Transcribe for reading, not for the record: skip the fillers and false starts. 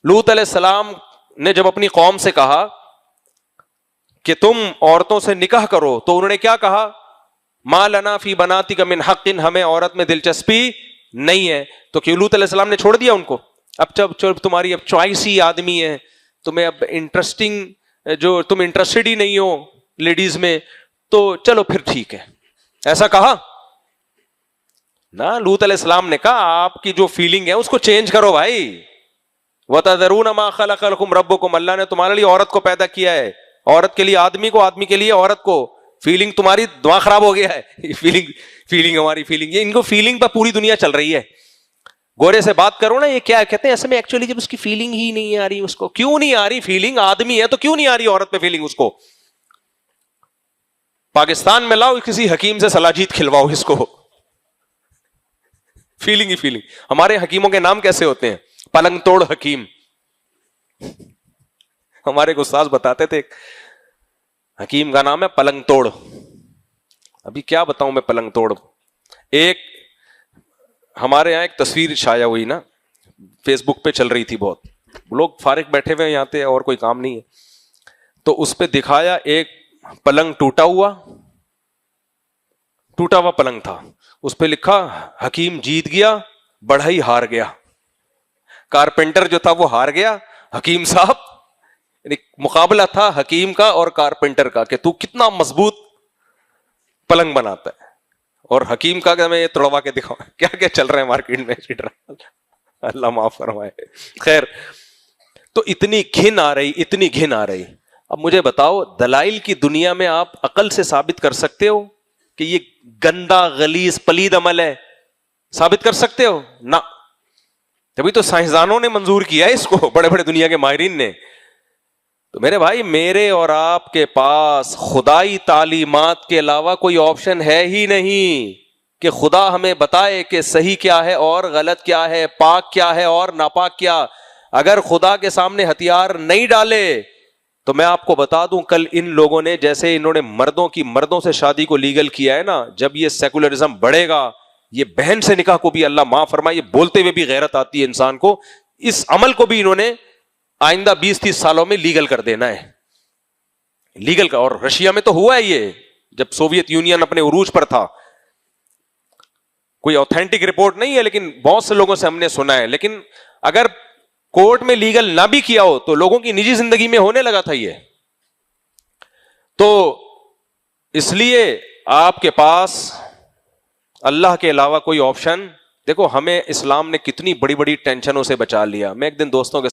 لوط علیہ السلام نے جب اپنی قوم سے کہا کہ تم عورتوں سے نکاح کرو تو انہوں نے کیا کہا؟ ما لنا فی بناتک من حق، ہمیں عورت میں دلچسپی نہیں ہے. تو کہ لوط علیہ السلام نے چھوڑ دیا ان کو؟ اب جب تمہاری اب چوائسی آدمی ہے، تمہیں اب انٹرسٹنگ، جو تم انٹرسٹڈ ہی نہیں ہو لیڈیز میں، تو چلو پھر ٹھیک ہے. ایسا کہا نا؟ لوط علیہ السلام نے کہا آپ کی جو فیلنگ ہے اس کو چینج کرو بھائی. وَتَذَرُونَ مَا خَلَقَ لَكُمْ رَبُّكُمْ، اللہ نے تمہارے لیے عورت کو پیدا کیا ہے، عورت کے لیے آدمی کو، آدمی کے لیے عورت کو. فیلنگ تمہاری دماغ خراب ہو گیا ہے. فیلنگ ہماری فیلنگ، یہ ان کو فیلنگ پہ پوری دنیا چل رہی ہے. گورے سے بات کرو نا، یہ کیا کہتے ہیں اصل میں ایکچولی جب اس کی فیلنگ ہی نہیں آ رہی اس کو. کیوں نہیں آ رہی فیلنگ؟ آدمی ہے تو کیوں نہیں آ رہی عورت پہ فیلنگ اس کو؟ پاکستان میں لاؤ کسی حکیم سے صلاح جیت کھلواؤ اس کو، فیلنگ ہی فیلنگ. ہمارے حکیموں کے نام کیسے ہوتے ہیں؟ پلنگ توڑ حکیم. ہمارے استاذ بتاتے تھے حکیم کا نام ہے پلنگ توڑ. ابھی کیا بتاؤں میں پلنگ توڑ. ایک ہمارے یہاں ایک تصویر شائع ہوئی نا، فیس بک پہ چل رہی تھی بہت، لوگ فارغ بیٹھے ہوئے یہاں پہ اور کوئی کام نہیں ہے، تو اس پہ دکھایا ایک پلنگ ٹوٹا ہوا پلنگ تھا، اس پہ لکھا حکیم جیت گیا بڑھئی ہار گیا. کارپینٹر جو تھا وہ ہار گیا، حکیم صاحب، یعنی مقابلہ تھا حکیم کا اور کارپینٹر کا کہ تو کتنا مضبوط پلنگ بناتا ہے، اور حکیم کا کہ میں یہ توڑوا کے دکھاؤں. کیا کیا چل رہا ہے مارکیٹ میں، اللہ معاف فرمائے. خیر، تو اتنی گھن آ رہی. اب مجھے بتاؤ، دلائل کی دنیا میں آپ عقل سے ثابت کر سکتے ہو کہ یہ گندا غلیظ پلید عمل ہے؟ ثابت کر سکتے ہو؟ نہ. تبھی تو سائنسدانوں نے منظور کیا ہے اس کو، بڑے بڑے دنیا کے ماہرین نے. تو میرے بھائی، میرے اور آپ کے پاس خدائی تعلیمات کے علاوہ کوئی آپشن ہے ہی نہیں کہ خدا ہمیں بتائے کہ صحیح کیا ہے اور غلط کیا ہے، پاک کیا ہے اور ناپاک کیا. اگر خدا کے سامنے ہتھیار نہیں ڈالے تو میں آپ کو بتا دوں، کل ان لوگوں نے جیسے انہوں نے مردوں سے شادی کو لیگل کیا ہے نا، جب یہ سیکولرزم بڑھے گا، یہ بہن سے نکاح کو بھی اللہ معاف فرمائے، یہ بولتے ہوئے بھی غیرت آتی ہے انسان کو، اس عمل کو بھی انہوں نے آئندہ 20-30 سالوں میں لیگل کر دینا ہے. لیگل کا، اور رشیا میں تو ہوا ہے یہ، جب سوویت یونین اپنے عروج پر تھا. کوئی اوتھینٹک رپورٹ نہیں ہے لیکن بہت سے لوگوں سے ہم نے سنا ہے. لیکن اگر کورٹ میں لیگل نہ بھی کیا ہو تو لوگوں کی نجی زندگی میں ہونے لگا تھا یہ. تو اس لیے آپ کے پاس اللہ کے علاوہ کوئی آپشن، دیکھو ہمیں اسلام نے کتنی بڑی بڑی ٹینشنوں سے بچا لیا. میں ایک دن دوستوں کے